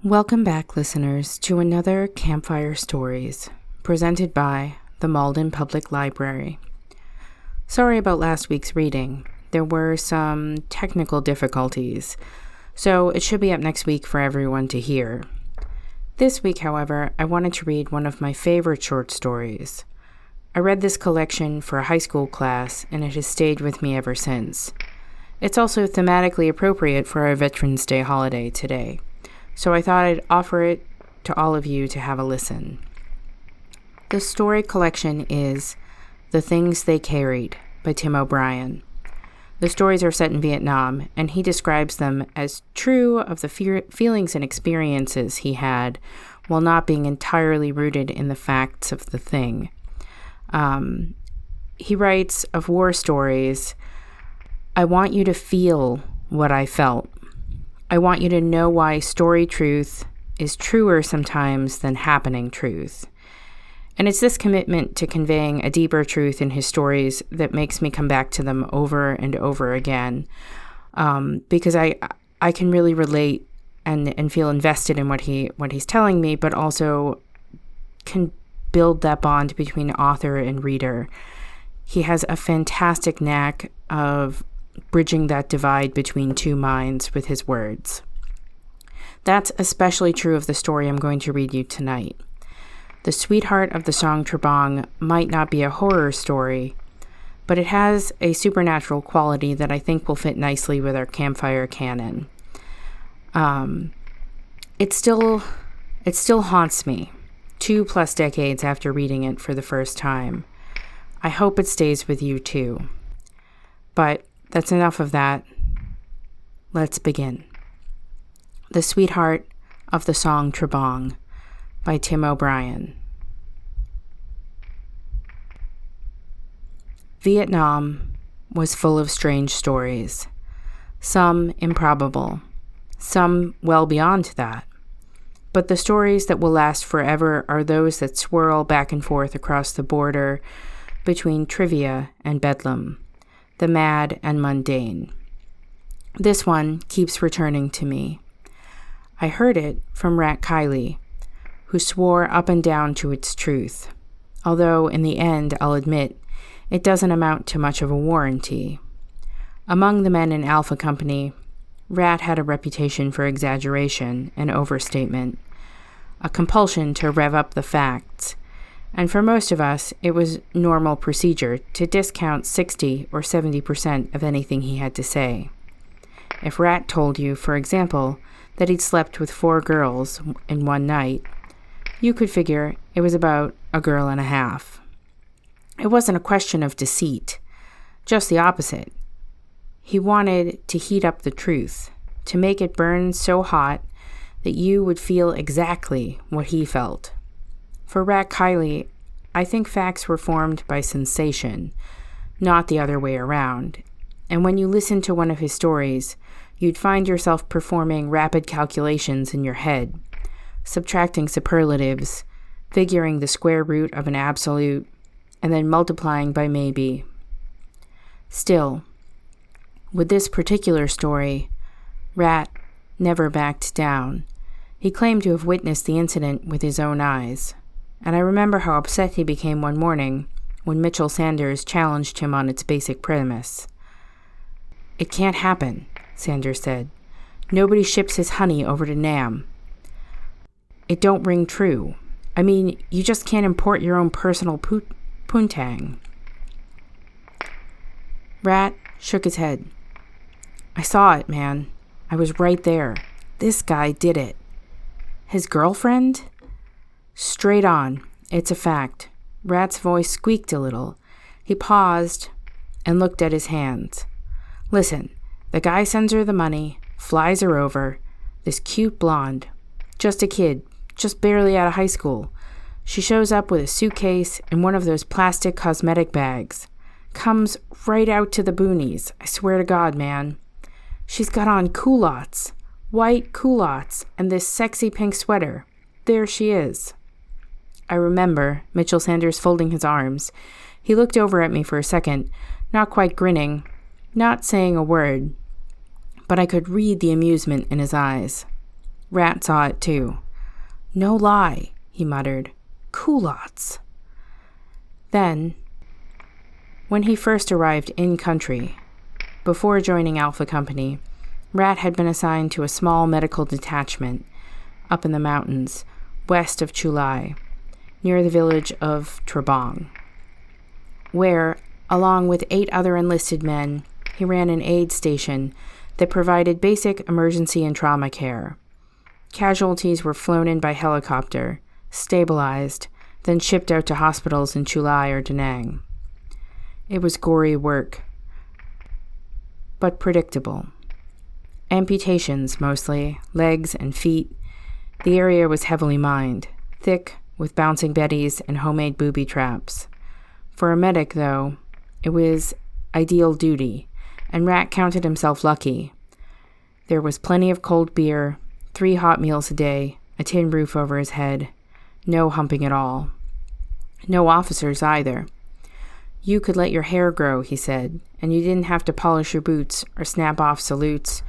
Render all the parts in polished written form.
Welcome back, listeners, to another Campfire Stories, presented by the Malden Public Library. Sorry about last week's reading. There were some technical difficulties, so it should be up next week for everyone to hear. This week, however, I wanted to read one of my favorite short stories. I read this collection for a high school class, and it has stayed with me ever since. It's also thematically appropriate for our Veterans Day holiday today. So I thought I'd offer it to all of you to have a listen. The story collection is The Things They Carried by Tim O'Brien. The stories are set in Vietnam, and he describes them as true of the feelings and experiences he had while not being entirely rooted in the facts of the thing. He writes of war stories, "I want you to feel what I felt. I want you to know why story truth is truer sometimes than happening truth." And it's this commitment to conveying a deeper truth in his stories that makes me come back to them over and over again, because I can really relate and feel invested in what he's telling me, but also can build that bond between author and reader. He has a fantastic knack of bridging that divide between two minds with his words. That's especially true of the story I'm going to read you tonight. The Sweetheart of the Song Tra Bong might not be a horror story, but it has a supernatural quality that I think will fit nicely with our Campfire canon. It still haunts me 2+ decades after reading it for the first time. I hope it stays with you too. But that's enough of that. Let's begin. The Sweetheart of the Song Tra Bong by Tim O'Brien. Vietnam was full of strange stories, some improbable, some well beyond that. But the stories that will last forever are those that swirl back and forth across the border between trivia and bedlam, the mad and mundane. This one keeps returning to me. I heard it from Rat Kiley, who swore up and down to its truth, although in the end, I'll admit, it doesn't amount to much of a warranty. Among the men in Alpha Company, Rat had a reputation for exaggeration and overstatement, a compulsion to rev up the facts, and for most of us, it was normal procedure to discount 60 or 70% of anything he had to say. If Rat told you, for example, that he'd slept with 4 girls in one night, you could figure it was about a girl and a half. It wasn't a question of deceit, just the opposite. He wanted to heat up the truth, to make it burn so hot that you would feel exactly what he felt. For Rat Kiley, I think facts were formed by sensation, not the other way around. And when you listen to one of his stories, you'd find yourself performing rapid calculations in your head, subtracting superlatives, figuring the square root of an absolute, and then multiplying by maybe. Still, with this particular story, Rat never backed down. He claimed to have witnessed the incident with his own eyes. And I remember how upset he became one morning when Mitchell Sanders challenged him on its basic premise. "It can't happen," Sanders said. "Nobody ships his honey over to Nam. It don't ring true. I mean, you just can't import your own personal poontang." Rat shook his head. "I saw it, man. I was right there. This guy did it." "His girlfriend?" "Straight on. It's a fact." Rat's voice squeaked a little. He paused and looked at his hands. "Listen, the guy sends her the money, flies her over, this cute blonde, just a kid, just barely out of high school. She shows up with a suitcase and one of those plastic cosmetic bags. Comes right out to the boonies, I swear to God, man. She's got on culottes, white culottes, and this sexy pink sweater. There she is." I remember Mitchell Sanders folding his arms. He looked over at me for a second, not quite grinning, not saying a word, but I could read the amusement in his eyes. Rat saw it too. "No lie," he muttered. "Culottes." Then, when he first arrived in country, before joining Alpha Company, Rat had been assigned to a small medical detachment up in the mountains west of Chulai, near the village of Tra Bong, where, along with 8 other enlisted men, he ran an aid station that provided basic emergency and trauma care. Casualties were flown in by helicopter, stabilized, then shipped out to hospitals in Chulai or Da Nang. It was gory work, but predictable. Amputations, mostly, legs and feet. The area was heavily mined, thick with bouncing betties and homemade booby traps. For a medic, though, it was ideal duty, and Rat counted himself lucky. There was plenty of cold beer, 3 hot meals a day, a tin roof over his head, no humping at all. No officers either. You could let your hair grow, he said, and you didn't have to polish your boots or snap off salutes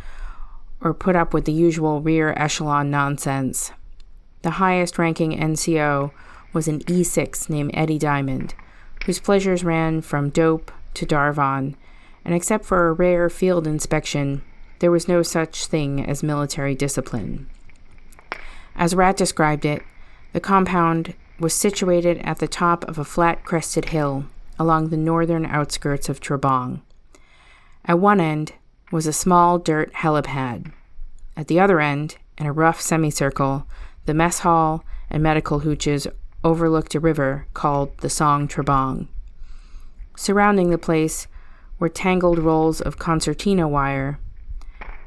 or put up with the usual rear echelon nonsense. The highest-ranking NCO was an E6 named Eddie Diamond, whose pleasures ran from dope to Darvon, and except for a rare field inspection, there was no such thing as military discipline. As Rat described it, the compound was situated at the top of a flat-crested hill along the northern outskirts of Tra Bong. At one end was a small dirt helipad. At the other end, in a rough semicircle, the mess hall and medical hooches overlooked a river called the Song Tra Bong. Surrounding the place were tangled rolls of concertina wire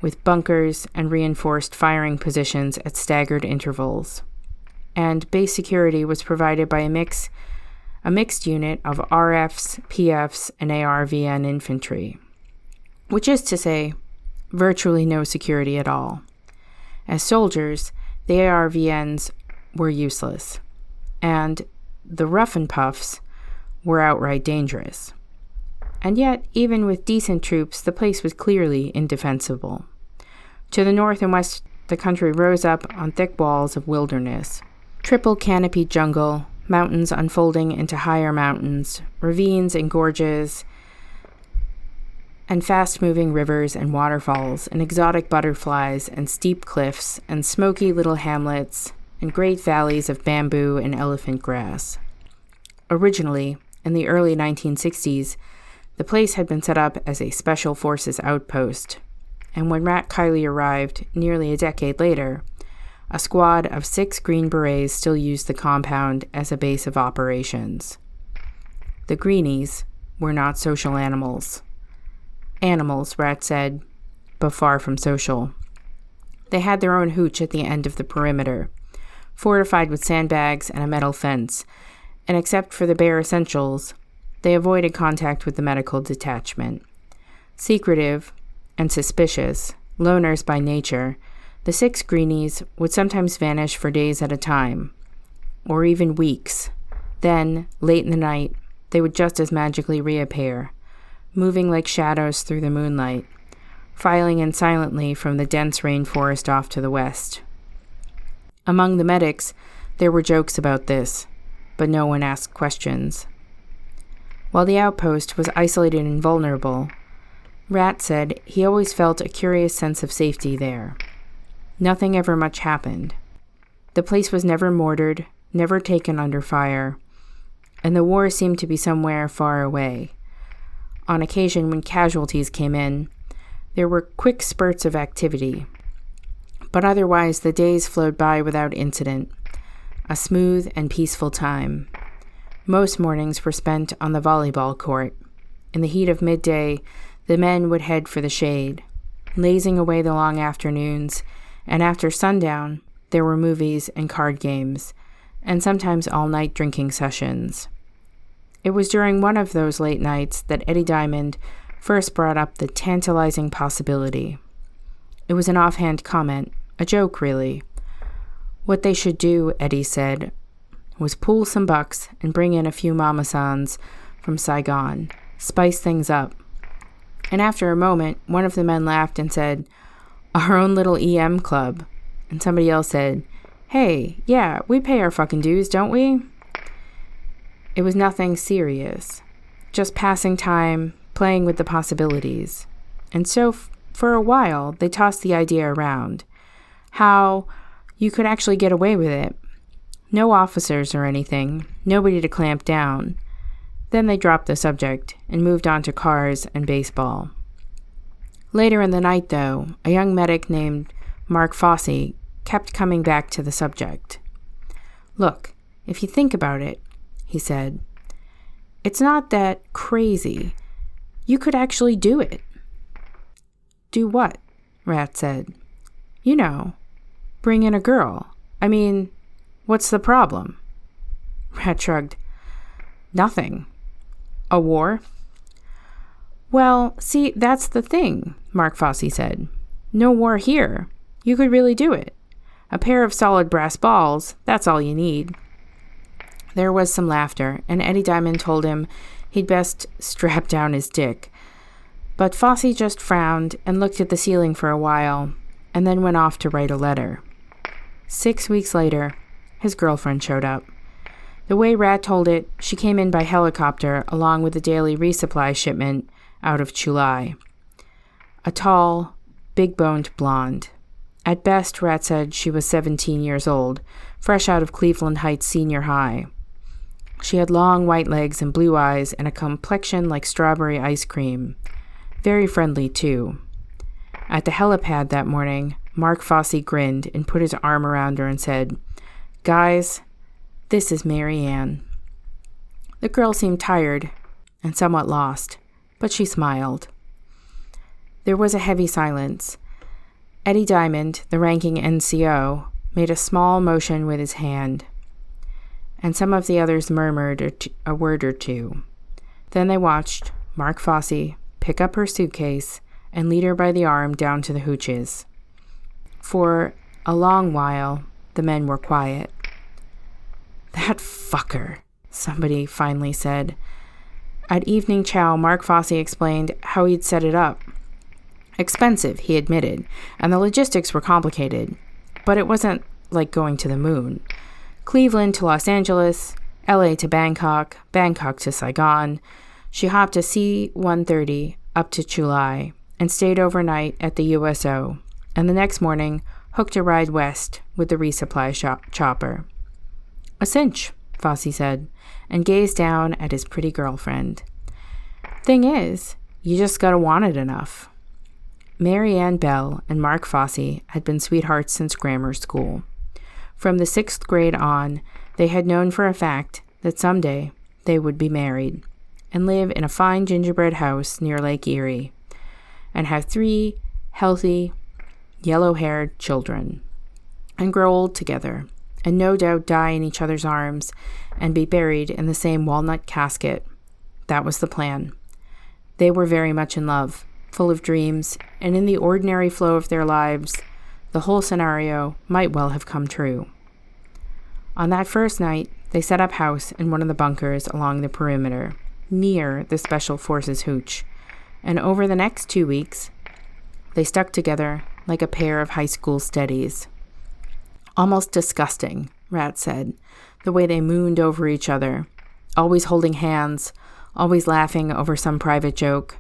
with bunkers and reinforced firing positions at staggered intervals. And base security was provided by a mixed unit of RFs, PFs, and ARVN infantry, which is to say, virtually no security at all. As soldiers, the ARVNs were useless, and the rough and puffs were outright dangerous. And yet, even with decent troops, the place was clearly indefensible. To the north and west, the country rose up on thick walls of wilderness, triple canopied jungle, mountains unfolding into higher mountains, ravines and gorges, and fast-moving rivers and waterfalls, and exotic butterflies, and steep cliffs, and smoky little hamlets, and great valleys of bamboo and elephant grass. Originally, in the early 1960s, the place had been set up as a special forces outpost, and when Rat Kiley arrived nearly a decade later, a squad of 6 Green Berets still used the compound as a base of operations. The Greenies were not social animals. Animals, Rat said, but far from social. They had their own hooch at the end of the perimeter, fortified with sandbags and a metal fence, and except for the bare essentials, they avoided contact with the medical detachment. Secretive and suspicious, loners by nature, the 6 Greenies would sometimes vanish for days at a time, or even weeks. Then, late in the night, they would just as magically reappear, moving like shadows through the moonlight, filing in silently from the dense rainforest off to the west. Among the medics, there were jokes about this, but no one asked questions. While the outpost was isolated and vulnerable, Rat said he always felt a curious sense of safety there. Nothing ever much happened. The place was never mortared, never taken under fire, and the war seemed to be somewhere far away. On occasion, when casualties came in, there were quick spurts of activity, but otherwise the days flowed by without incident, a smooth and peaceful time. Most mornings were spent on the volleyball court. In the heat of midday, the men would head for the shade, lazing away the long afternoons, and after sundown, there were movies and card games, and sometimes all-night drinking sessions. It was during one of those late nights that Eddie Diamond first brought up the tantalizing possibility. It was an offhand comment, a joke really. What they should do, Eddie said, was pool some bucks and bring in a few mamasans from Saigon, spice things up. And after a moment, one of the men laughed and said, "Our own little EM club." and somebody else said, "Hey, yeah, we pay our fucking dues, don't we?" It was nothing serious, just passing time, playing with the possibilities. And so for a while, they tossed the idea around, how you could actually get away with it. No officers or anything, nobody to clamp down. Then they dropped the subject and moved on to cars and baseball. Later in the night, though, a young medic named Mark Fossey kept coming back to the subject. "Look, if you think about it," he said, "it's not that crazy. You could actually do it." "Do what?" Rat said. "You know, bring in a girl. I mean, what's the problem?" Rat shrugged. "Nothing. A war?" "Well, see, that's the thing," Mark Fossey said. "No war here. You could really do it. A pair of solid brass balls, that's all you need." There was some laughter, and Eddie Diamond told him he'd best strap down his dick. But Fossey just frowned and looked at the ceiling for a while, and then went off to write a letter. 6 weeks later, his girlfriend showed up. The way Rat told it, she came in by helicopter along with a daily resupply shipment out of Chulai. A tall, big-boned blonde. At best, Rat said she was 17 years old, fresh out of Cleveland Heights Senior High. She had long white legs and blue eyes and a complexion like strawberry ice cream. Very friendly, too. At the helipad that morning, Mark Fossey grinned and put his arm around her and said, "Guys, this is Mary Ann." The girl seemed tired and somewhat lost, but she smiled. There was a heavy silence. Eddie Diamond, the ranking NCO, made a small motion with his hand, and some of the others murmured a word or two. Then they watched Mark Fossey pick up her suitcase and lead her by the arm down to the hooches. For a long while, the men were quiet. "That fucker," somebody finally said. At evening chow, Mark Fossey explained how he'd set it up. Expensive, he admitted, and the logistics were complicated, but it wasn't like going to the moon. Cleveland to Los Angeles, LA to Bangkok, Bangkok to Saigon. She hopped a C-130 up to Chulai and stayed overnight at the USO, and the next morning hooked a ride west with the resupply chopper. "A cinch," Fossey said, and gazed down at his pretty girlfriend. "Thing is, you just gotta want it enough." Mary Ann Bell and Mark Fossey had been sweethearts since grammar school. From the 6th grade on, they had known for a fact that someday they would be married and live in a fine gingerbread house near Lake Erie and have 3 healthy, yellow-haired children and grow old together and no doubt die in each other's arms and be buried in the same walnut casket. That was the plan. They were very much in love, full of dreams, and in the ordinary flow of their lives, the whole scenario might well have come true. On that first night, they set up house in one of the bunkers along the perimeter, near the Special Forces hooch, and over the next 2 weeks, they stuck together like a pair of high school steadies. "Almost disgusting," Rat said, the way they mooned over each other, always holding hands, always laughing over some private joke.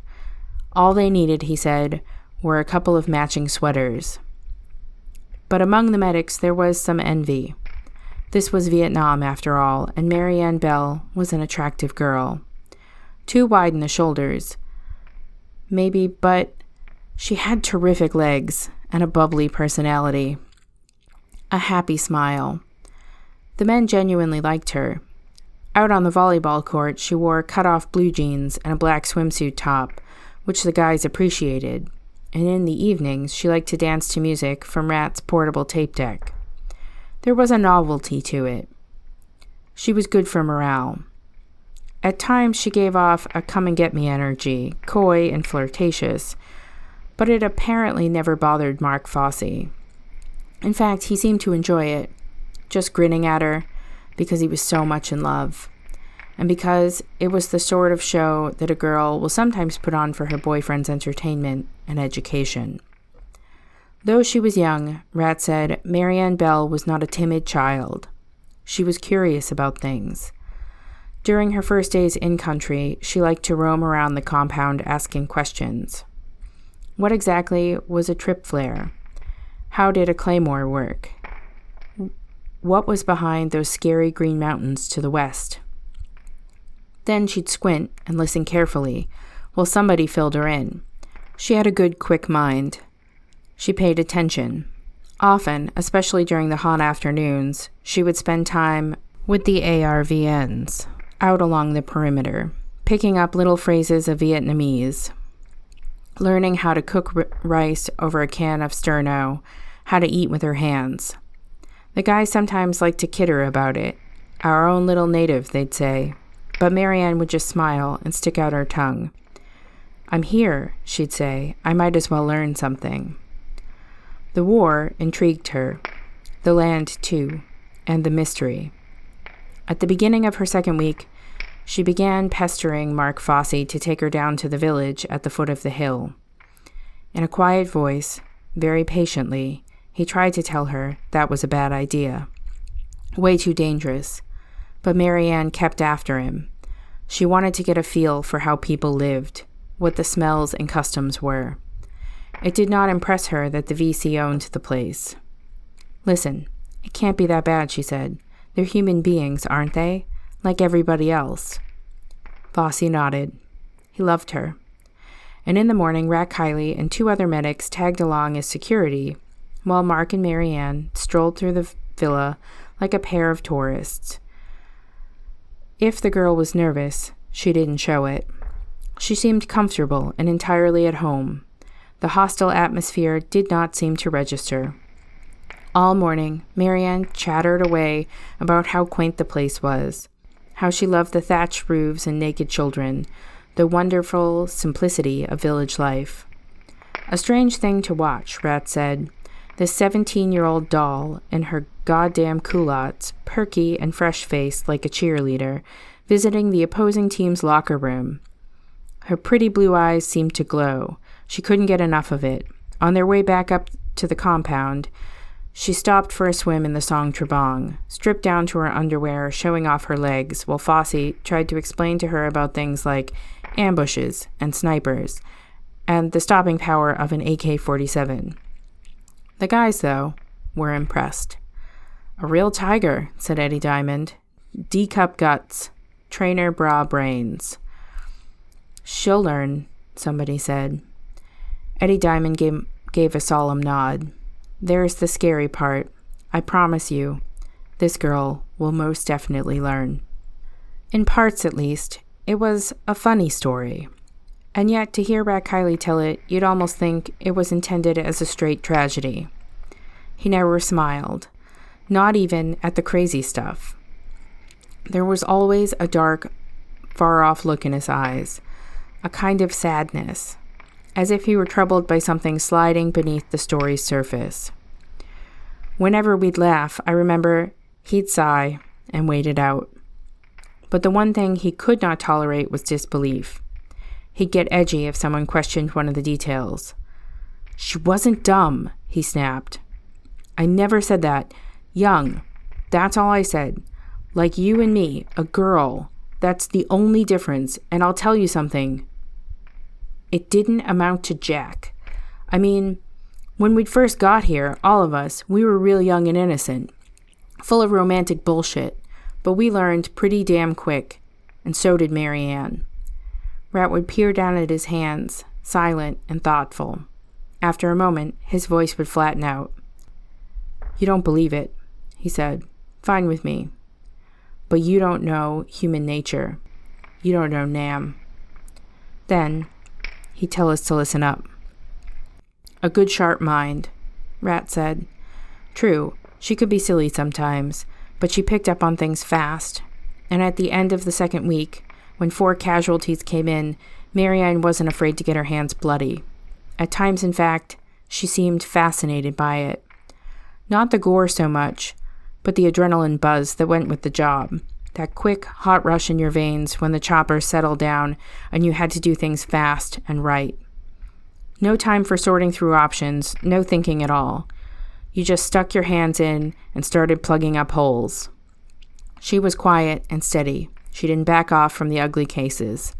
All they needed, he said, were a couple of matching sweaters. But among the medics there was some envy. This was Vietnam, after all, and Mary Ann Bell was an attractive girl. Too wide in the shoulders, maybe, but she had terrific legs and a bubbly personality. A happy smile. The men genuinely liked her. Out on the volleyball court, she wore cut-off blue jeans and a black swimsuit top, which the guys appreciated, and in the evenings she liked to dance to music from Rat's portable tape deck. There was a novelty to it. She was good for morale. At times she gave off a come-and-get-me energy, coy and flirtatious, but it apparently never bothered Mark Fossey. In fact, he seemed to enjoy it, just grinning at her because he was so much in love, and because it was the sort of show that a girl will sometimes put on for her boyfriend's entertainment and education. Though she was young, Rat said, Marianne Bell was not a timid child. She was curious about things. During her first days in country, she liked to roam around the compound asking questions. What exactly was a trip flare? How did a claymore work? What was behind those scary green mountains to the west? Then she'd squint and listen carefully while somebody filled her in. She had a good, quick mind. She paid attention. Often, especially during the hot afternoons, she would spend time with the ARVNs out along the perimeter, picking up little phrases of Vietnamese, learning how to cook rice over a can of sterno, how to eat with her hands. The guys sometimes liked to kid her about it. Our own little native, they'd say. But Marianne would just smile and stick out her tongue. I'm here, she'd say. I might as well learn something. The war intrigued her. The land, too. And the mystery. At the beginning of her second week, she began pestering Mark Fossey to take her down to the village at the foot of the hill. In a quiet voice, very patiently, he tried to tell her that was a bad idea. Way too dangerous. But Marianne kept after him. She wanted to get a feel for how people lived, what the smells and customs were. It did not impress her that the VC owned the place. Listen, it can't be that bad, she said. They're human beings, aren't they? Like everybody else. Fossey nodded. He loved her. And in the morning, Rat Kiley and 2 other medics tagged along as security, while Mark and Marianne strolled through the villa like a pair of tourists. If the girl was nervous, she didn't show it. She seemed comfortable and entirely at home. The hostile atmosphere did not seem to register. All morning, Marianne chattered away about how quaint the place was, how she loved the thatched roofs and naked children, the wonderful simplicity of village life. A strange thing to watch, Rat said. This 17-year-old doll in her goddamn culottes, perky and fresh-faced like a cheerleader, visiting the opposing team's locker room. Her pretty blue eyes seemed to glow. She couldn't get enough of it. On their way back up to the compound, she stopped for a swim in the Song Tra Bong, stripped down to her underwear, showing off her legs, while Fossey tried to explain to her about things like ambushes and snipers, and the stopping power of an AK-47. The guys, though, were impressed. A real tiger, said Eddie Diamond. D-cup guts, trainer bra brains. She'll learn, somebody said. Eddie Diamond gave a solemn nod. There's the scary part. I promise you, this girl will most definitely learn. In parts, at least, it was a funny story. And yet, to hear Rat Kiley tell it, you'd almost think it was intended as a straight tragedy. He never smiled, not even at the crazy stuff. There was always a dark, far-off look in his eyes, a kind of sadness, as if he were troubled by something sliding beneath the story's surface. Whenever we'd laugh, I remember he'd sigh and wait it out. But the one thing he could not tolerate was disbelief. He'd get edgy if someone questioned one of the details. She wasn't dumb, he snapped. I never said that. Young. That's all I said. Like you and me, a girl. That's the only difference, and I'll tell you something. It didn't amount to jack. I mean, when we'd first got here, all of us, we were real young and innocent, full of romantic bullshit, but we learned pretty damn quick, and so did Marianne. Rat would peer down at his hands, silent and thoughtful. After a moment, his voice would flatten out. You don't believe it, he said. Fine with me. But you don't know human nature. You don't know Nam. Then, he'd tell us to listen up. A good sharp mind, Rat said. True, she could be silly sometimes, but she picked up on things fast. And at the end of the second week, when 4 casualties came in, Marianne wasn't afraid to get her hands bloody. At times, in fact, she seemed fascinated by it. Not the gore so much, but the adrenaline buzz that went with the job. That quick, hot rush in your veins when the choppers settled down and you had to do things fast and right. No time for sorting through options, no thinking at all. You just stuck your hands in and started plugging up holes. She was quiet and steady. She didn't back off from the ugly cases.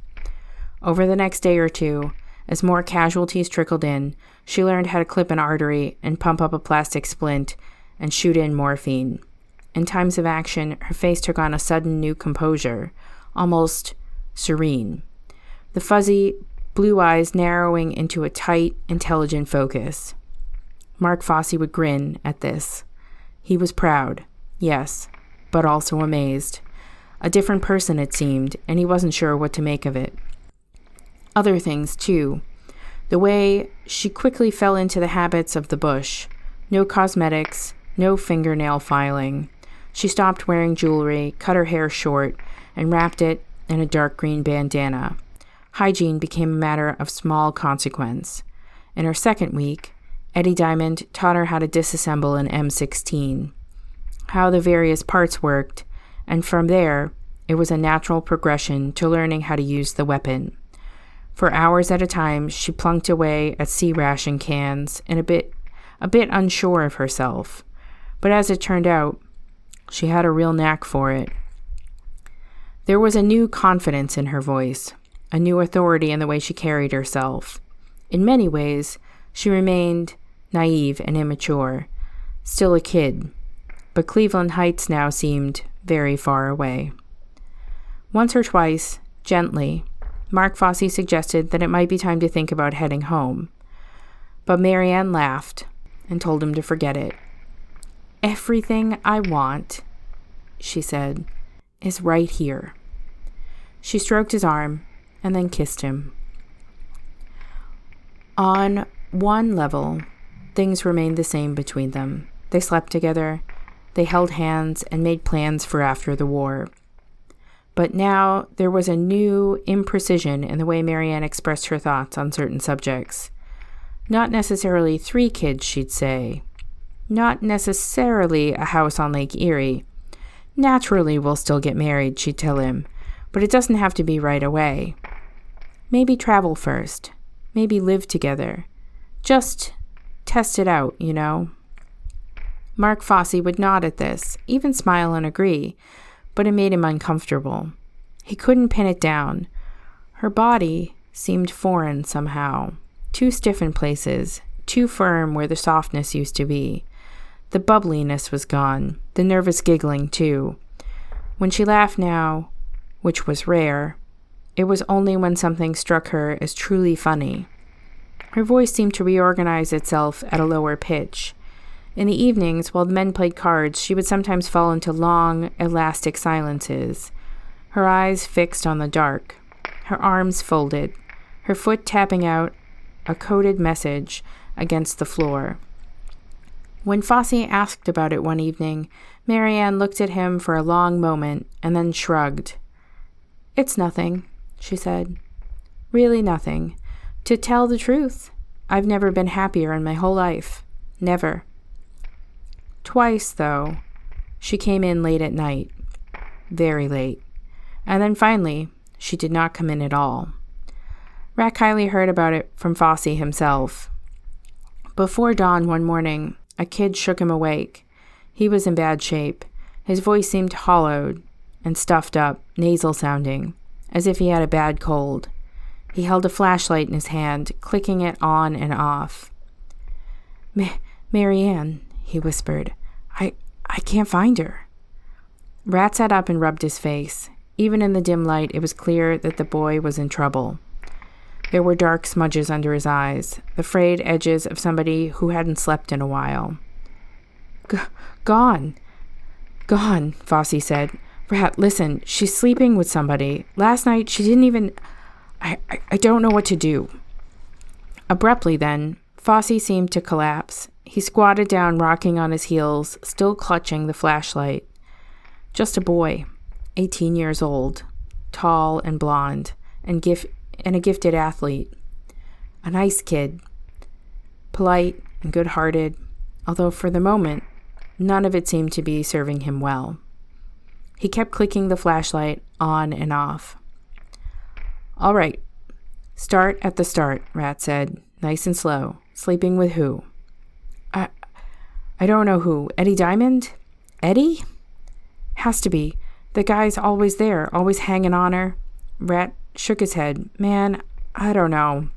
Over the next day or two, as more casualties trickled in, she learned how to clip an artery and pump up a plastic splint and shoot in morphine. In times of action, her face took on a sudden new composure, almost serene. The fuzzy blue eyes narrowing into a tight, intelligent focus. Mark Fossey would grin at this. He was proud, yes, but also amazed. A different person, it seemed, and he wasn't sure what to make of it. Other things, too. The way she quickly fell into the habits of the bush. No cosmetics, no fingernail filing. She stopped wearing jewelry, cut her hair short, and wrapped it in a dark green bandana. Hygiene became a matter of small consequence. In her second week, Eddie Diamond taught her how to disassemble an M16, how the various parts worked, and from there, it was a natural progression to learning how to use the weapon. For hours at a time, she plunked away at sea ration cans and a bit unsure of herself. But as it turned out, she had a real knack for it. There was a new confidence in her voice, a new authority in the way she carried herself. In many ways, she remained naive and immature, still a kid, but Cleveland Heights now seemed very far away. Once or twice, gently, Mark Fossey suggested that it might be time to think about heading home. But Marianne laughed and told him to forget it. "Everything I want," she said, "is right here." She stroked his arm and then kissed him. On one level, things remained the same between them. They slept together, they held hands and made plans for after the war. But now there was a new imprecision in the way Marianne expressed her thoughts on certain subjects. Not necessarily 3 kids, she'd say. Not necessarily a house on Lake Erie. Naturally, we'll still get married, she'd tell him, but it doesn't have to be right away. Maybe travel first. Maybe live together. Just test it out, you know. Mark Fossey would nod at this, even smile and agree, but it made him uncomfortable. He couldn't pin it down. Her body seemed foreign somehow, too stiff in places, too firm where the softness used to be. The bubbliness was gone, the nervous giggling too. When she laughed now, which was rare, it was only when something struck her as truly funny. Her voice seemed to reorganize itself at a lower pitch. In the evenings, while the men played cards, she would sometimes fall into long, elastic silences, her eyes fixed on the dark, her arms folded, her foot tapping out a coded message against the floor. When Fossey asked about it one evening, Marianne looked at him for a long moment and then shrugged. "It's nothing," she said. "Really nothing. To tell the truth, I've never been happier in my whole life. Never." Twice, though, she came in late at night. Very late. And then finally, she did not come in at all. Rat Kiley heard about it from Fossey himself. Before dawn one morning, a kid shook him awake. He was in bad shape. His voice seemed hollowed and stuffed up, nasal-sounding, as if he had a bad cold. He held a flashlight in his hand, clicking it on and off. Marianne, he whispered. I can't find her. Rat sat up and rubbed his face. Even in the dim light, it was clear that the boy was in trouble. There were dark smudges under his eyes, the frayed edges of somebody who hadn't slept in a while. Gone, Fossey said. Rat, listen, she's sleeping with somebody. Last night, she didn't even... I don't know what to do. Abruptly then, Fossey seemed to collapse. He squatted down, rocking on his heels, still clutching the flashlight. Just a boy, 18 years old, tall and blonde, and a gifted athlete. A nice kid, polite and good-hearted, although for the moment, none of it seemed to be serving him well. He kept clicking the flashlight on and off. "All right, start at the start," Rat said. nice and slow. Sleeping with who? I don't know who. Eddie Diamond? Eddie? Has to be. The guy's always there, always hanging on her. Rat shook his head. Man, I don't know.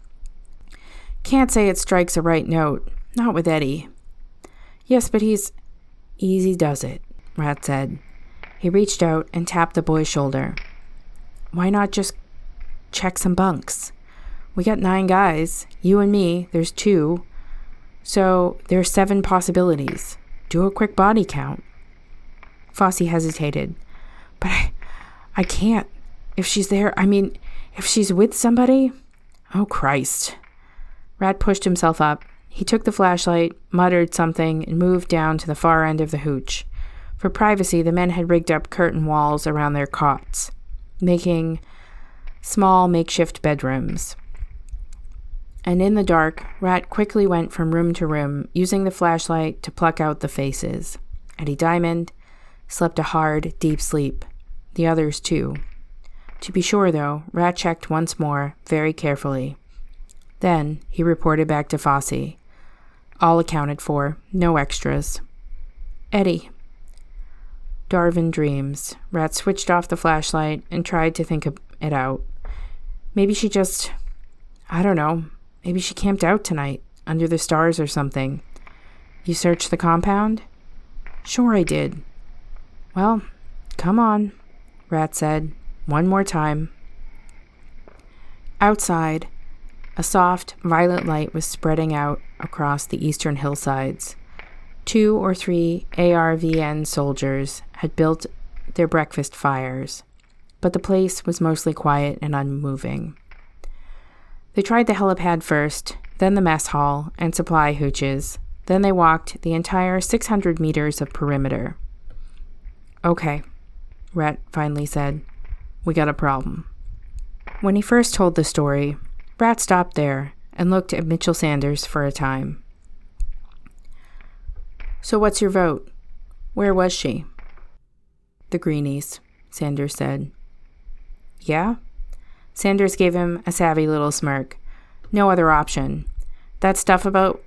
Can't say it strikes a right note. Not with Eddie. Yes, but he's... Easy does it, Rat said. He reached out and tapped the boy's shoulder. Why not just check some bunks? We got 9 guys. You and me, there's 2. So there's 7 possibilities. Do a quick body count. Fossey hesitated. But I can't. If she's there, if she's with somebody... Oh, Christ. Rat pushed himself up. He took the flashlight, muttered something, and moved down to the far end of the hooch. For privacy, the men had rigged up curtain walls around their cots, making small makeshift bedrooms. And in the dark, Rat quickly went from room to room, using the flashlight to pluck out the faces. Eddie Diamond slept a hard, deep sleep. The others, too. To be sure, though, Rat checked once more, very carefully. Then he reported back to Fossey. All accounted for, no extras. Eddie. Darwin dreams. Rat switched off the flashlight and tried to think it out. Maybe she just... I don't know. Maybe she camped out tonight, under the stars or something. You searched the compound? Sure I did. Well, come on, Rat said. One more time. Outside, a soft, violet light was spreading out across the eastern hillsides. 2 or 3 ARVN soldiers had built their breakfast fires, but the place was mostly quiet and unmoving. They tried the helipad first, then the mess hall and supply hooches. Then they walked the entire 600 meters of perimeter. Okay, Rat finally said. We got a problem. When he first told the story, Rat stopped there and looked at Mitchell Sanders for a time. So what's your vote? Where was she? The Greenies, Sanders said. Yeah? Sanders gave him a savvy little smirk. No other option. That stuff about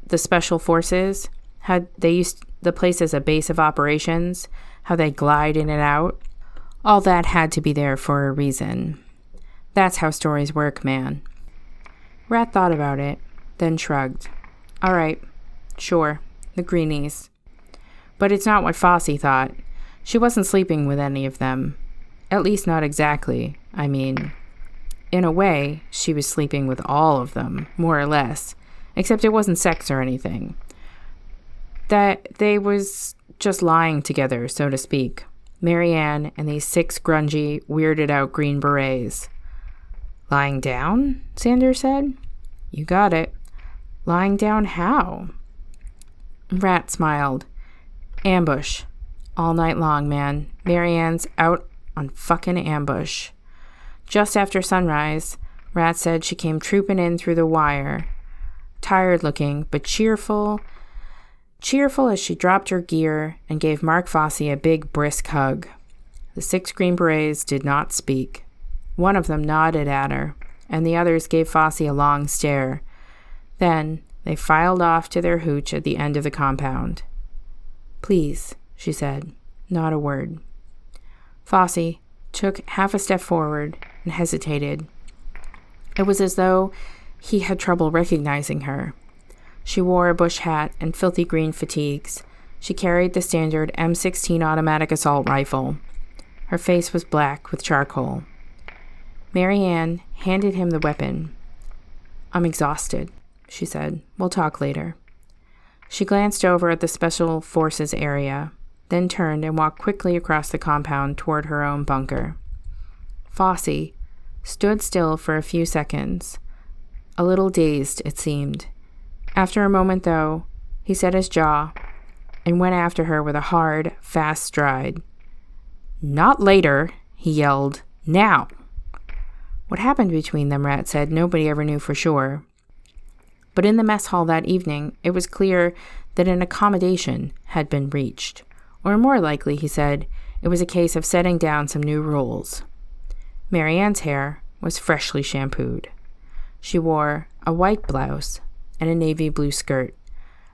the special forces, how they used the place as a base of operations, how they glide in and out, all that had to be there for a reason. That's how stories work, man. Rat thought about it, then shrugged. All right, sure, the Greenies. But it's not what Fossey thought. She wasn't sleeping with any of them. At least not exactly. In a way, she was sleeping with all of them, more or less. Except it wasn't sex or anything. That they was just lying together, so to speak. Marianne and these 6 grungy, weirded-out Green Berets. Lying down? Sanders said. You got it. Lying down how? Rat smiled. Ambush. All night long, man. Marianne's out on fucking ambush. Just after sunrise, Rat said she came trooping in through the wire. Tired looking, but cheerful as she dropped her gear and gave Mark Fossey a big, brisk hug. The 6 Green Berets did not speak. One of them nodded at her, and the others gave Fossey a long stare. Then they filed off to their hooch at the end of the compound. Please, she said, not a word. Fossey took half a step forward and hesitated. It was as though he had trouble recognizing her. She wore a bush hat and filthy green fatigues. She carried the standard M16 automatic assault rifle. Her face was black with charcoal. Marianne handed him the weapon. I'm exhausted, she said. We'll talk later. She glanced over at the Special Forces area, then turned and walked quickly across the compound toward her own bunker. Fossey stood still for a few seconds, a little dazed, it seemed. After a moment, though, he set his jaw and went after her with a hard, fast stride. Not later, he yelled. Now! What happened between them, Rat said, nobody ever knew for sure. But in the mess hall that evening, it was clear that an accommodation had been reached. Or more likely, he said, it was a case of setting down some new rules. Marianne's hair was freshly shampooed. She wore a white blouse, and a navy blue skirt,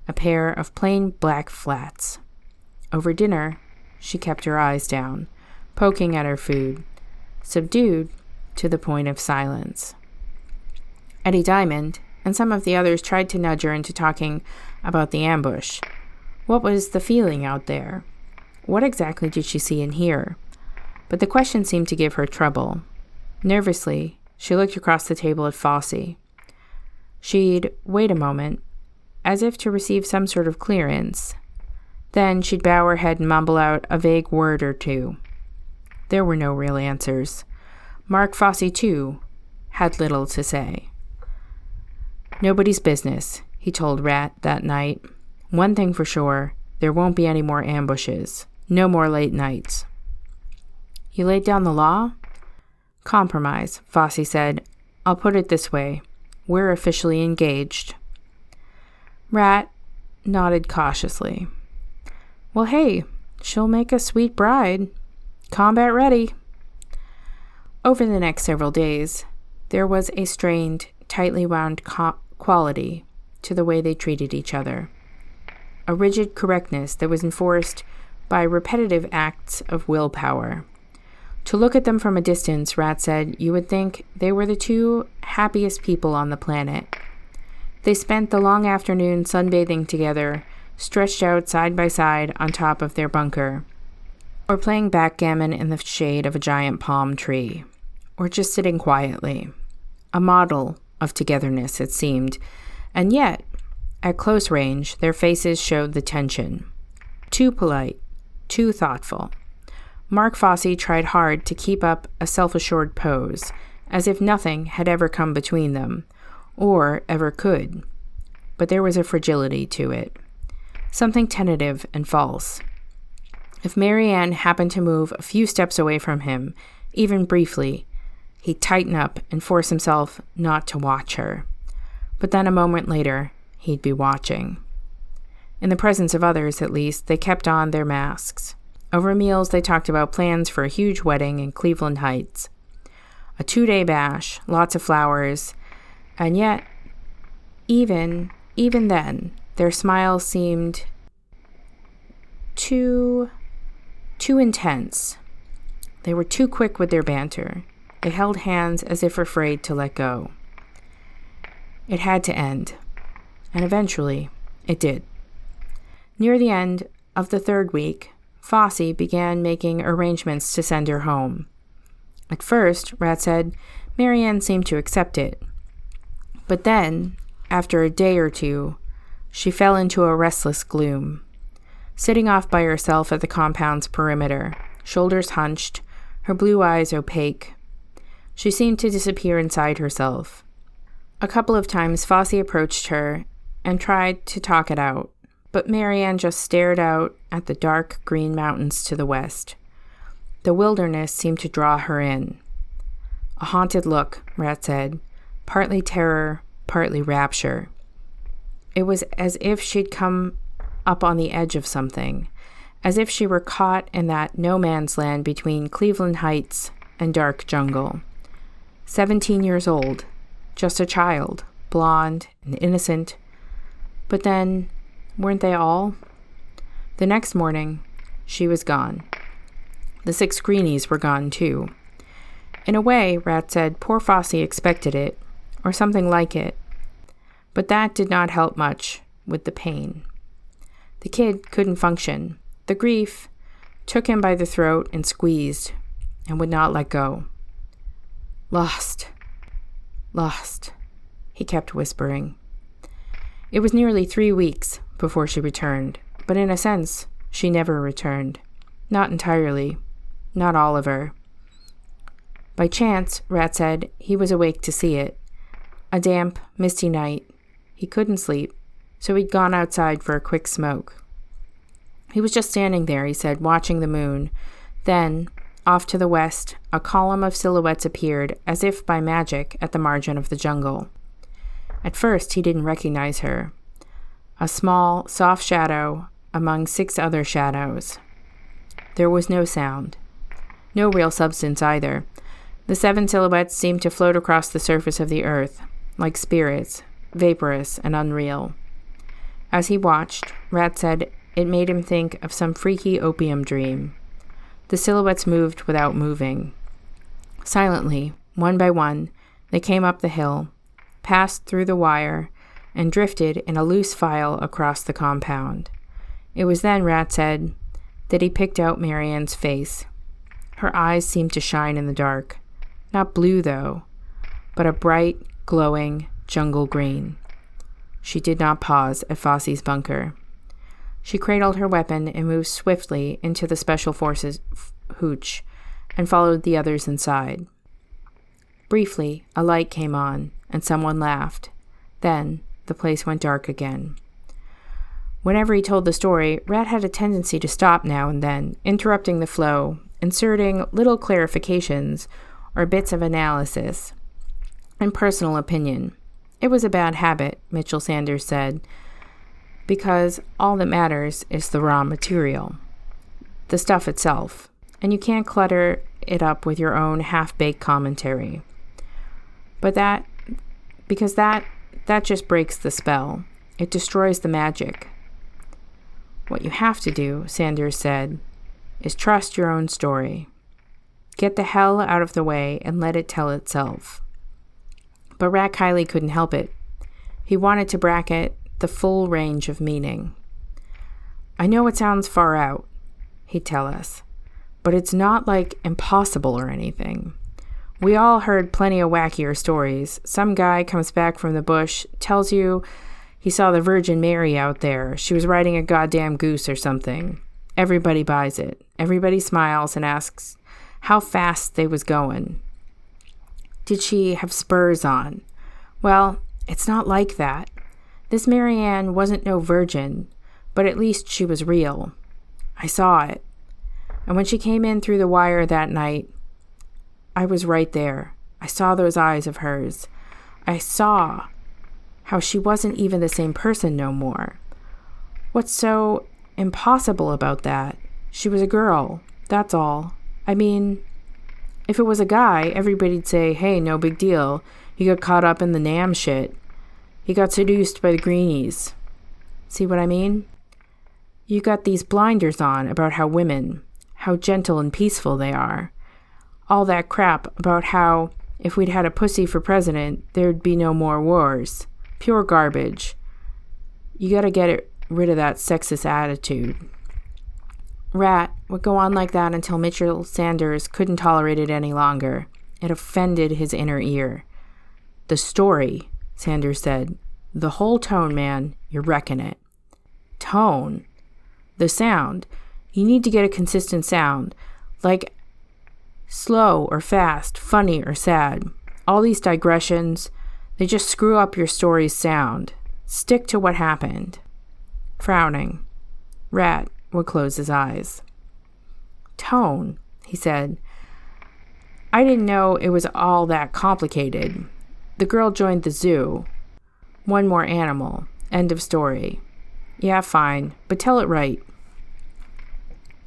a pair of plain black flats. Over dinner, she kept her eyes down, poking at her food, subdued to the point of silence. Eddie Diamond and some of the others tried to nudge her into talking about the ambush. What was the feeling out there? What exactly did she see and hear? But the question seemed to give her trouble. Nervously, she looked across the table at Fosse. She'd wait a moment, as if to receive some sort of clearance. Then she'd bow her head and mumble out a vague word or two. There were no real answers. Mark Fosse, too, had little to say. Nobody's business, he told Rat that night. One thing for sure, there won't be any more ambushes. No more late nights. You laid down the law? Compromise, Fosse said. I'll put it this way. We're officially engaged. Rat nodded cautiously. Well, hey, she'll make a sweet bride. Combat ready. Over the next several days, there was a strained, tightly wound quality to the way they treated each other. A rigid correctness that was enforced by repetitive acts of willpower. To look at them from a distance, Rat said, you would think they were the two happiest people on the planet. They spent the long afternoon sunbathing together, stretched out side by side on top of their bunker, or playing backgammon in the shade of a giant palm tree, or just sitting quietly. A model of togetherness, it seemed, and yet, at close range, their faces showed the tension. Too polite, too thoughtful. Mark Fosse tried hard to keep up a self-assured pose, as if nothing had ever come between them, or ever could. But there was a fragility to it, something tentative and false. If Marianne happened to move a few steps away from him, even briefly, he'd tighten up and force himself not to watch her. But then a moment later, he'd be watching. In the presence of others, at least, they kept on their masks. Over meals, they talked about plans for a huge wedding in Cleveland Heights. A 2-day bash, lots of flowers, and yet, even then, their smiles seemed too intense. They were too quick with their banter. They held hands as if afraid to let go. It had to end, and eventually, it did. Near the end of the 3rd week, Fosse began making arrangements to send her home. At first, Rat said, Marianne seemed to accept it. But then, after a day or two, she fell into a restless gloom. Sitting off by herself at the compound's perimeter, shoulders hunched, her blue eyes opaque, she seemed to disappear inside herself. A couple of times Fosse approached her and tried to talk it out, but Marianne just stared out at the dark green mountains to the west. The wilderness seemed to draw her in. A haunted look, Rat said, partly terror, partly rapture. It was as if she'd come up on the edge of something, as if she were caught in that no-man's land between Cleveland Heights and dark jungle. 17 years old, just a child, blonde and innocent. But then, weren't they all? The next morning, she was gone. The 6 greenies were gone too. In a way, Rat said, poor Fosse expected it, or something like it. But that did not help much with the pain. The kid couldn't function. The grief took him by the throat and squeezed, and would not let go. Lost, he kept whispering. It was nearly 3 weeks before she returned, but in a sense, she never returned. Not entirely. Not all of her. By chance, Rat said, he was awake to see it. A damp, misty night. He couldn't sleep, so he'd gone outside for a quick smoke. He was just standing there, he said, watching the moon. Then, off to the west, a column of silhouettes appeared, as if by magic, at the margin of the jungle. At first, he didn't recognize her. A small, soft shadow among 6 other shadows. There was no sound. No real substance either. The 7 silhouettes seemed to float across the surface of the earth, like spirits, vaporous and unreal. As he watched, Rat said it made him think of some freaky opium dream. The silhouettes moved without moving. Silently, one by one, they came up the hill, passed through the wire, and drifted in a loose file across the compound. It was then, Rat said, that he picked out Marianne's face. Her eyes seemed to shine in the dark. Not blue, though, but a bright, glowing jungle green. She did not pause at Fosse's bunker. She cradled her weapon and moved swiftly into the Special Forces hooch and followed the others inside. Briefly, a light came on, and someone laughed. Then, the place went dark again. Whenever he told the story, Rat had a tendency to stop now and then, interrupting the flow, inserting little clarifications or bits of analysis and personal opinion. It was a bad habit, Mitchell Sanders said, because all that matters is the raw material, the stuff itself, and you can't clutter it up with your own half-baked commentary. But that just breaks the spell. It destroys the magic. What you have to do, Sanders said, is trust your own story. Get the hell out of the way and let it tell itself. But Rat Kiley couldn't help it. He wanted to bracket the full range of meaning. I know it sounds far out, he'd tell us, but it's not like impossible or anything. We all heard plenty of wackier stories. Some guy comes back from the bush, tells you he saw the Virgin Mary out there. She was riding a goddamn goose or something. Everybody buys it. Everybody smiles and asks how fast they was going. Did she have spurs on? Well, it's not like that. This Marianne wasn't no virgin, but at least she was real. I saw it. And when she came in through the wire that night, I was right there. I saw those eyes of hers. I saw how she wasn't even the same person no more. What's so impossible about that? She was a girl, that's all. I mean, if it was a guy, everybody'd say, hey, no big deal. He got caught up in the Nam shit. He got seduced by the greenies. See what I mean? You got these blinders on about how gentle and peaceful they are. All that crap about how if we'd had a pussy for president, there'd be no more wars. Pure garbage. You gotta get rid of that sexist attitude. Rat would go on like that until Mitchell Sanders couldn't tolerate it any longer. It offended his inner ear. The story, Sanders said. The whole tone, man. You're wrecking it. Tone? The sound. You need to get a consistent sound. Like slow or fast, funny or sad. All these digressions, they just screw up your story's sound. Stick to what happened. Frowning, Rat would close his eyes. Tone, he said. I didn't know it was all that complicated. The girl joined the zoo. One more animal. End of story. Yeah, fine, but tell it right.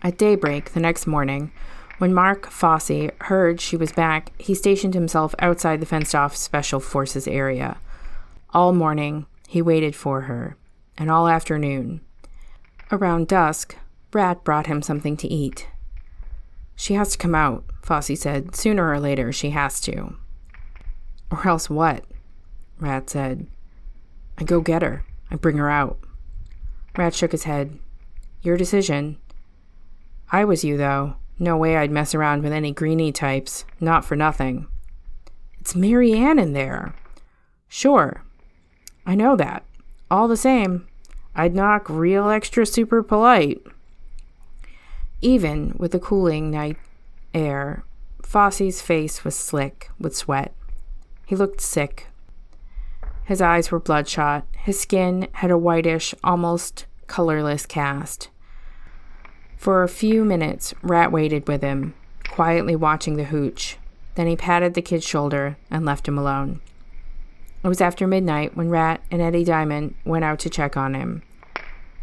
At daybreak the next morning, when Mark Fosse heard she was back, he stationed himself outside the fenced-off Special Forces area. All morning, he waited for her, and all afternoon. Around dusk, Rat brought him something to eat. She has to come out, Fosse said. Sooner or later, she has to. Or else what? Rat said. I go get her. I bring her out. Rat shook his head. Your decision. I was you, though. No way I'd mess around with any greenie types. Not for nothing. It's Marianne in there. Sure. I know that. All the same, I'd knock real extra super polite. Even with the cooling night air, Fosse's face was slick with sweat. He looked sick. His eyes were bloodshot. His skin had a whitish, almost colorless cast. For a few minutes, Rat waited with him, quietly watching the hooch. Then he patted the kid's shoulder and left him alone. It was after midnight when Rat and Eddie Diamond went out to check on him.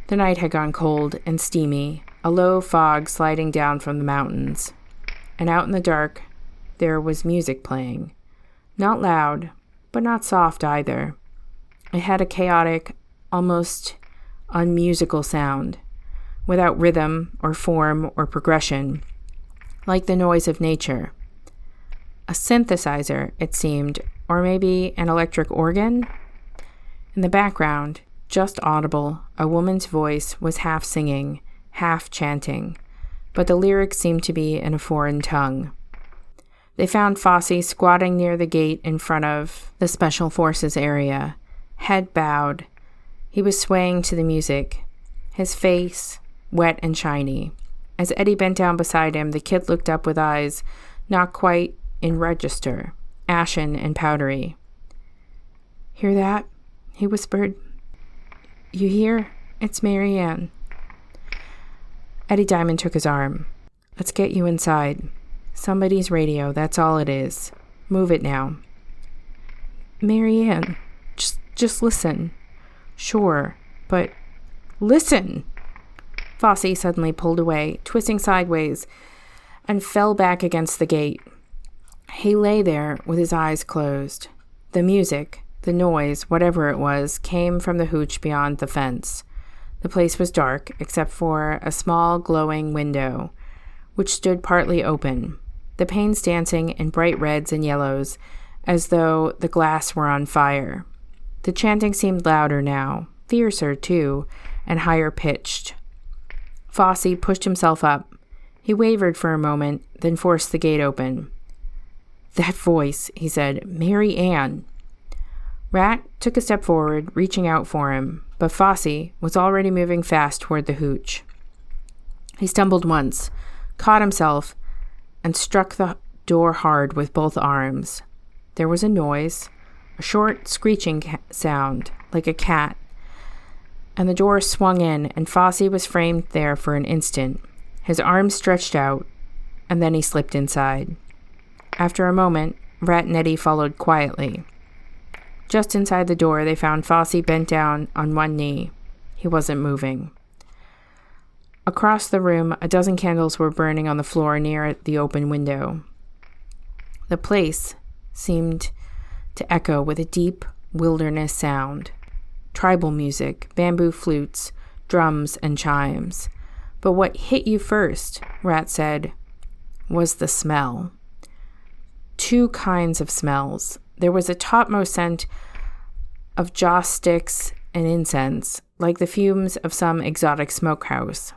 The night had gone cold and steamy, a low fog sliding down from the mountains. And out in the dark, there was music playing. Not loud, but not soft either. It had a chaotic, almost unmusical sound, without rhythm or form or progression, like the noise of nature. A synthesizer, it seemed, or maybe an electric organ? In the background, just audible, a woman's voice was half singing, half chanting, but the lyrics seemed to be in a foreign tongue. They found Fosse squatting near the gate in front of the Special Forces area, head bowed. He was swaying to the music, his face wet and shiny. As Eddie bent down beside him, the kid looked up with eyes not quite in register, ashen and powdery. "Hear that?" he whispered. "You hear? It's Mary Ann." Eddie Diamond took his arm. "Let's get you inside. Somebody's radio, that's all it is. Move it now." "Mary Ann, just listen." "Sure, but listen!" Fosse suddenly pulled away, twisting sideways, and fell back against the gate. He lay there with his eyes closed. The music, the noise, whatever it was, came from the hooch beyond the fence. The place was dark, except for a small glowing window, which stood partly open, the panes dancing in bright reds and yellows, as though the glass were on fire. The chanting seemed louder now, fiercer too, and higher pitched. Fosse pushed himself up. He wavered for a moment, then forced the gate open. "That voice," he said. "Mary Ann." Rat took a step forward, reaching out for him, but Fosse was already moving fast toward the hooch. He stumbled once, caught himself, and struck the door hard with both arms. There was a noise, a short screeching sound, like a cat, and the door swung in, and Fosse was framed there for an instant, his arms stretched out, and then he slipped inside. After a moment, Rat and Eddie followed quietly. Just inside the door, they found Fosse bent down on one knee. He wasn't moving. Across the room, a dozen candles were burning on the floor near the open window. The place seemed to echo with a deep wilderness sound. Tribal music, bamboo flutes, drums, and chimes. But what hit you first, Rat said, was the smell. Two kinds of smells. There was a topmost scent of joss sticks and incense, like the fumes of some exotic smokehouse.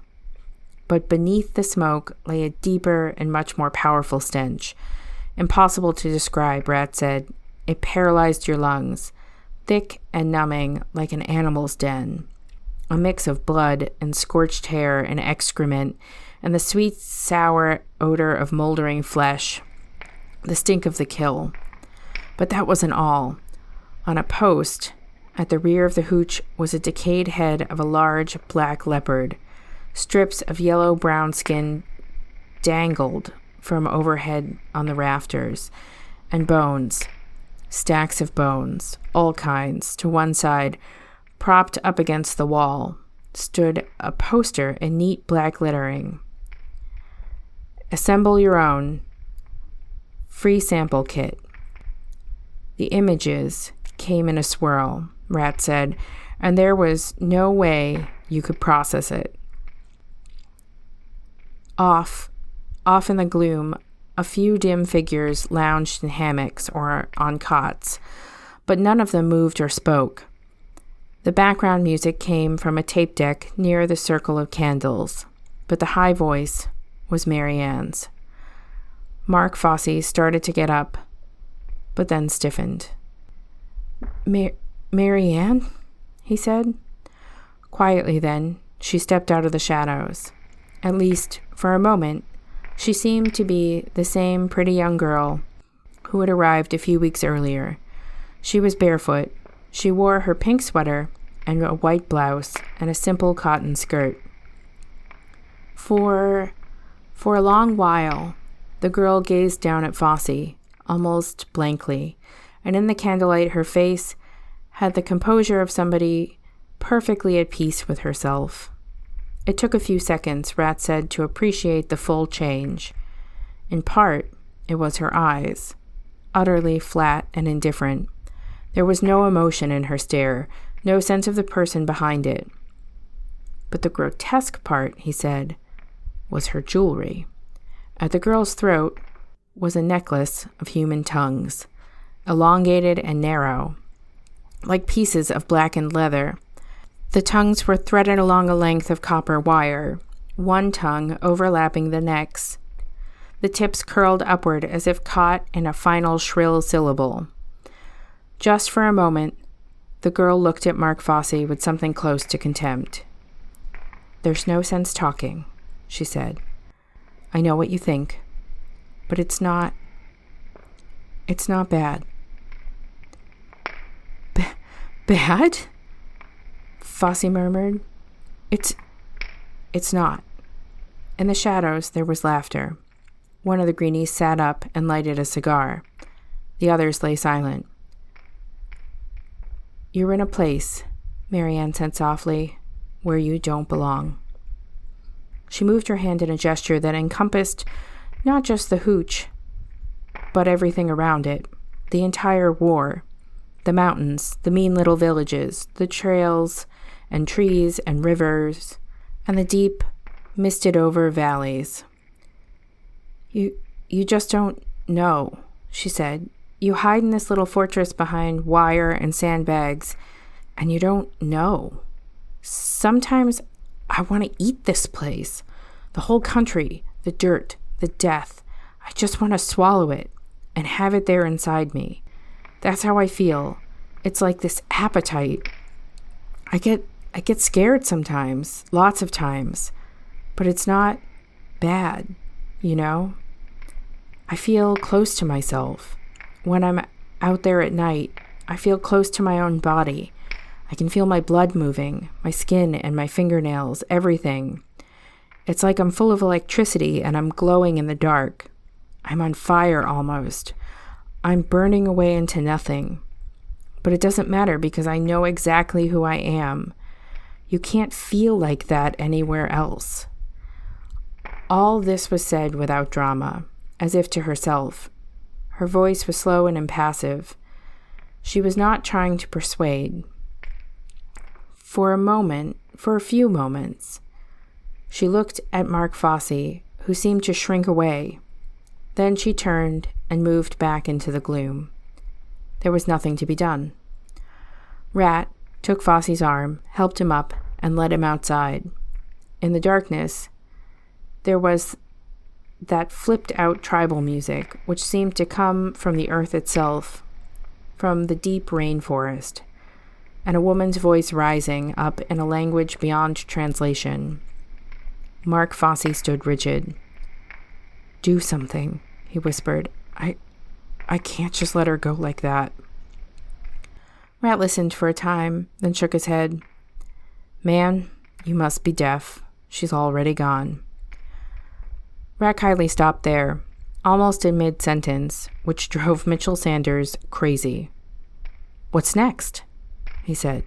But beneath the smoke lay a deeper and much more powerful stench. Impossible to describe, Rat said. It paralyzed your lungs, thick and numbing like an animal's den. A mix of blood and scorched hair and excrement, and the sweet, sour odor of moldering flesh, the stink of the kill. But that wasn't all. On a post at the rear of the hooch was a decayed head of a large black leopard. Strips of yellow-brown skin dangled from overhead on the rafters, and bones, stacks of bones, all kinds, to one side, propped up against the wall, stood a poster in neat black lettering. "Assemble your own. Free sample kit." The images came in a swirl, Rat said, and there was no way you could process it. Off in the gloom, a few dim figures lounged in hammocks or on cots, but none of them moved or spoke. The background music came from a tape deck near the circle of candles, but the high voice was Mary Ann's. Mark Fosse started to get up, but then stiffened. Mary Ann?" he said. Quietly then, she stepped out of the shadows. At least, for a moment, she seemed to be the same pretty young girl who had arrived a few weeks earlier. She was barefoot. She wore her pink sweater and a white blouse and a simple cotton skirt. For a long while, the girl gazed down at Fosse, almost blankly, and in the candlelight her face had the composure of somebody perfectly at peace with herself. It took a few seconds, Rat said, to appreciate the full change. In part, it was her eyes, utterly flat and indifferent, There was no emotion in her stare, no sense of the person behind it. But the grotesque part, he said, was her jewelry. At the girl's throat was a necklace of human tongues, elongated and narrow, like pieces of blackened leather. The tongues were threaded along a length of copper wire, one tongue overlapping the next, the tips curled upward as if caught in a final shrill syllable. Just for a moment, the girl looked at Mark Fossey with something close to contempt. "There's no sense talking," she said. "I know what you think, but it's not bad." Bad? Fossey murmured. It's not. In the shadows, there was laughter. One of the greenies sat up and lighted a cigar. The others lay silent. "You're in a place," Marianne said softly, "where you don't belong." She moved her hand in a gesture that encompassed not just the hooch, but everything around it, the entire war, the mountains, the mean little villages, the trails and trees and rivers, and the deep, misted-over valleys. You just don't know," she said. "You hide in this little fortress behind wire and sandbags, and you don't know. Sometimes I want to eat this place, the whole country, the dirt, the death. I just want to swallow it and have it there inside me. That's how I feel. It's like this appetite. I get scared sometimes, lots of times, but it's not bad, you know? I feel close to myself. When I'm out there at night, I feel close to my own body. I can feel my blood moving, my skin and my fingernails, everything. It's like I'm full of electricity and I'm glowing in the dark. I'm on fire almost. I'm burning away into nothing. But it doesn't matter because I know exactly who I am. You can't feel like that anywhere else." All this was said without drama, as if to herself. Her voice was slow and impassive. She was not trying to persuade. For a few moments, she looked at Mark Fossey, who seemed to shrink away. Then she turned and moved back into the gloom. There was nothing to be done. Rat took Fossey's arm, helped him up, and led him outside. In the darkness, there was that flipped-out tribal music, which seemed to come from the earth itself, from the deep rainforest, and a woman's voice rising up in a language beyond translation. Mark Fossey stood rigid. "Do something," he whispered. I can't just let her go like that." Rat listened for a time, then shook his head. "Man, you must be deaf. She's already gone." Rat Kiley stopped there, almost in mid-sentence, which drove Mitchell Sanders crazy. "What's next?" he said.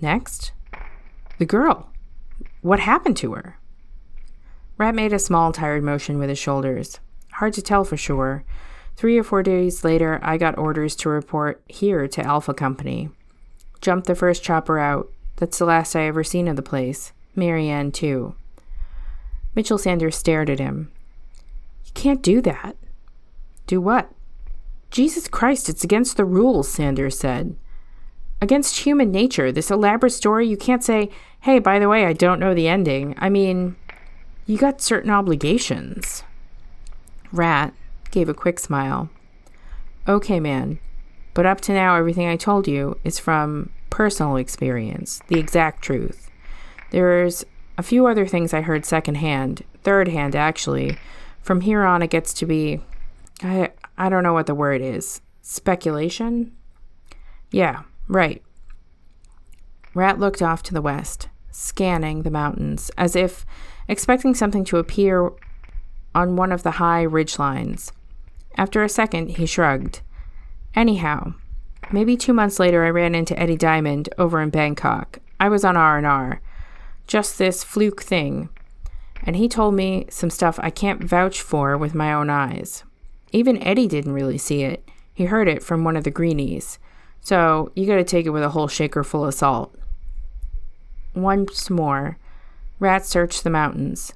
"Next? The girl. What happened to her?" Rat made a small, tired motion with his shoulders. "Hard to tell for sure. 3 or 4 days later, I got orders to report here to Alpha Company. Jumped the first chopper out. That's the last I ever seen of the place. Marianne, too." Mitchell Sanders stared at him. "You can't do that." "Do what?" "Jesus Christ, it's against the rules," Sanders said. "Against human nature. This elaborate story, you can't say, 'Hey, by the way, I don't know the ending.' I mean, you got certain obligations." Rat gave a quick smile. "Okay, man, but up to now, everything I told you is from personal experience, the exact truth. There's a few other things I heard secondhand, third-hand, actually. From here on, it gets to be, I don't know what the word is. Speculation? Yeah, right." Rat looked off to the west, scanning the mountains, as if expecting something to appear on one of the high ridgelines. After a second, he shrugged. "Anyhow, maybe 2 months later I ran into Eddie Diamond over in Bangkok. I was on R&R. Just this fluke thing. And he told me some stuff I can't vouch for with my own eyes. Even Eddie didn't really see it. He heard it from one of the greenies. So you gotta take it with a whole shaker full of salt. Once more, Rat searched the mountains.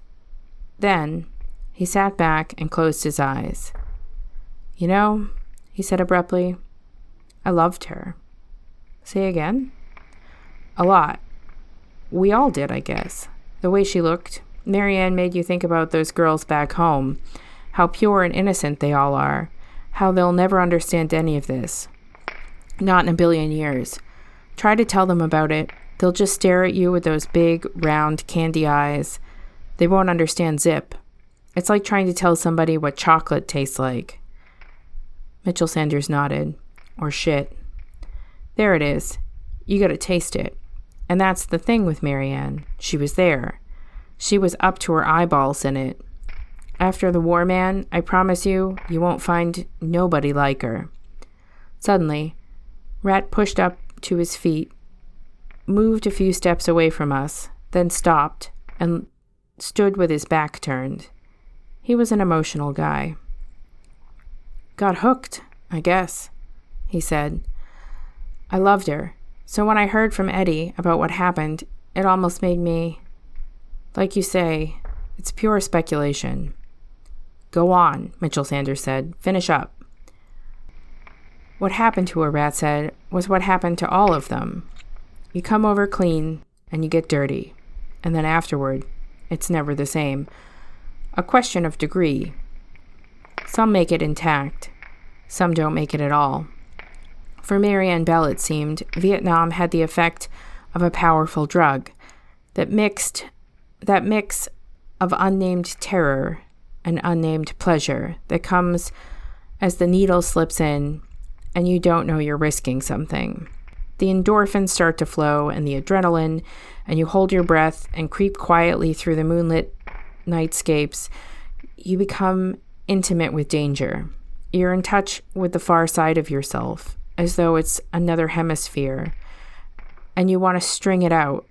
Then he sat back and closed his eyes. You know, he said abruptly, I loved her. Say again? A lot. We all did, I guess. The way she looked, Marianne made you think about those girls back home, how pure and innocent they all are, how they'll never understand any of this. Not in a billion years. Try to tell them about it. They'll just stare at you with those big, round, candy eyes. They won't understand zip. It's like trying to tell somebody what chocolate tastes like. Mitchell Sanders nodded. Or shit. There it is. You gotta taste it. And that's the thing with Marianne. She was there. She was up to her eyeballs in it. After the war, man, I promise you, you won't find nobody like her. Suddenly, Rat pushed up to his feet, moved a few steps away from us, then stopped and stood with his back turned. He was an emotional guy. Got hooked, I guess, he said. I loved her. So when I heard from Eddie about what happened, it almost made me... Like you say, it's pure speculation. Go on, Mitchell Sanders said. Finish up. What happened to her, Rat said, was what happened to all of them. You come over clean, and you get dirty. And then afterward, it's never the same. A question of degree. Some make it intact. Some don't make it at all. For Marianne Bell, it seemed, Vietnam had the effect of a powerful drug. That mix of unnamed terror and unnamed pleasure that comes as the needle slips in and you don't know you're risking something. The endorphins start to flow and the adrenaline, and you hold your breath and creep quietly through the moonlit nightscapes. You become intimate with danger. You're in touch with the far side of yourself, as though it's another hemisphere, and you want to string it out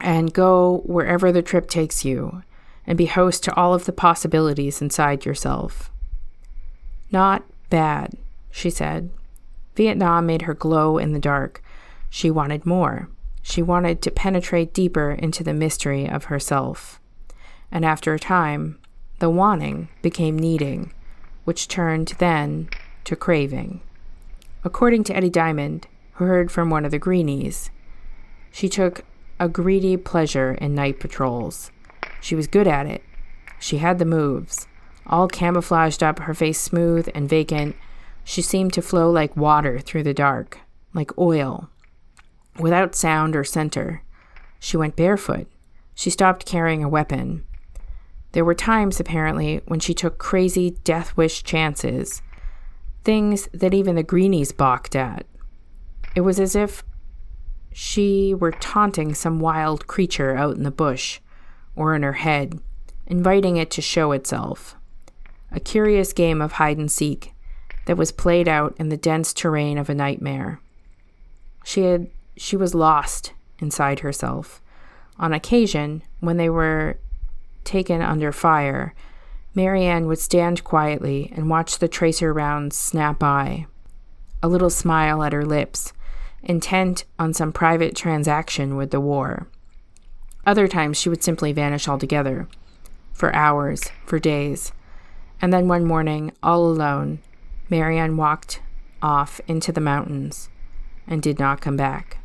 and go wherever the trip takes you and be host to all of the possibilities inside yourself. Not bad, she said. Vietnam made her glow in the dark. She wanted more. She wanted to penetrate deeper into the mystery of herself. And after a time, the wanting became needing, which turned then to craving. According to Eddie Diamond, who heard from one of the greenies, she took a greedy pleasure in night patrols. She was good at it. She had the moves. All camouflaged up, her face smooth and vacant, she seemed to flow like water through the dark, like oil, without sound or center. She went barefoot. She stopped carrying a weapon. There were times, apparently, when she took crazy death wish chances, things that even the greenies balked at. It was as if she were taunting some wild creature out in the bush or in her head, inviting it to show itself. A curious game of hide and seek that was played out in the dense terrain of a nightmare. She was lost inside herself. On occasion, when they were taken under fire, Marianne would stand quietly and watch the tracer rounds snap by, a little smile at her lips, intent on some private transaction with the war. Other times she would simply vanish altogether, for hours, for days. And then one morning, all alone, Marianne walked off into the mountains and did not come back.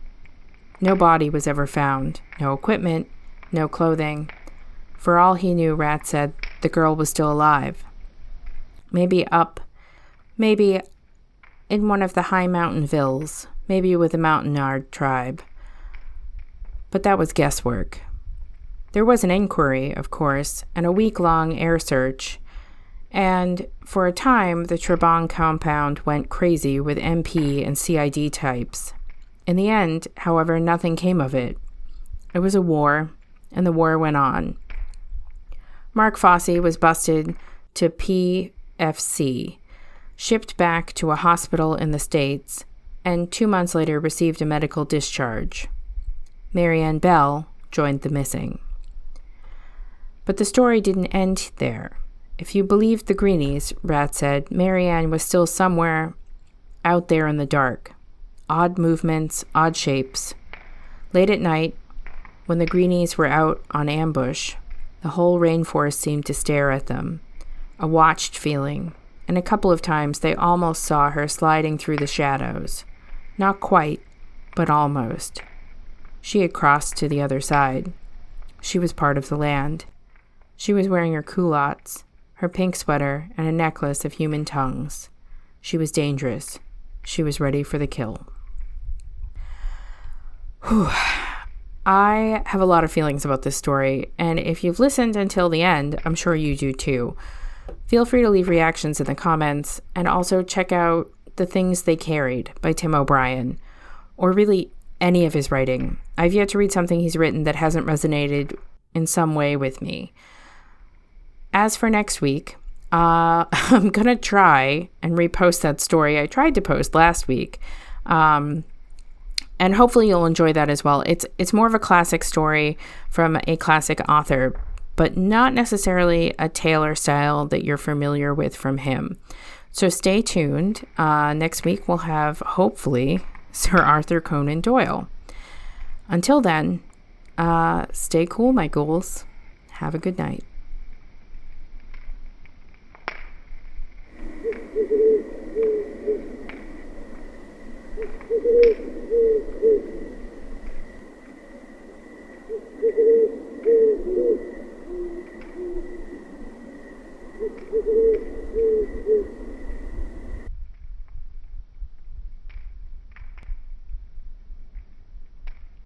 No body was ever found, no equipment, no clothing. For all he knew, Rat said, the girl was still alive. Maybe in one of the high mountain villas, maybe with the Montagnard tribe. But that was guesswork. There was an inquiry, of course, and a week-long air search, and for a time the Tra Bong compound went crazy with MP and CID types. In the end, however, nothing came of it. It was a war, and the war went on. Mark Fossey was busted to PFC, shipped back to a hospital in the States, and 2 months later received a medical discharge. Marianne Bell joined the missing. But the story didn't end there. If you believed the greenies, Rat said, Marianne was still somewhere out there in the dark, odd movements, odd shapes. Late at night, when the greenies were out on ambush, the whole rainforest seemed to stare at them, a watched feeling, and a couple of times they almost saw her sliding through the shadows. Not quite, but almost. She had crossed to the other side. She was part of the land. She was wearing her culottes, her pink sweater, and a necklace of human tongues. She was dangerous. She was ready for the kill. Whew. I have a lot of feelings about this story, and if you've listened until the end, I'm sure you do too. Feel free to leave reactions in the comments, and also check out The Things They Carried by Tim O'Brien, or really any of his writing. I've yet to read something he's written that hasn't resonated in some way with me. As for next week, I'm going to try and repost that story I tried to post last week. And hopefully you'll enjoy that as well. It's more of a classic story from a classic author, but not necessarily a Taylor style that you're familiar with from him. So stay tuned. Next week we'll have, hopefully, Sir Arthur Conan Doyle. Until then, stay cool, my ghouls. Have a good night.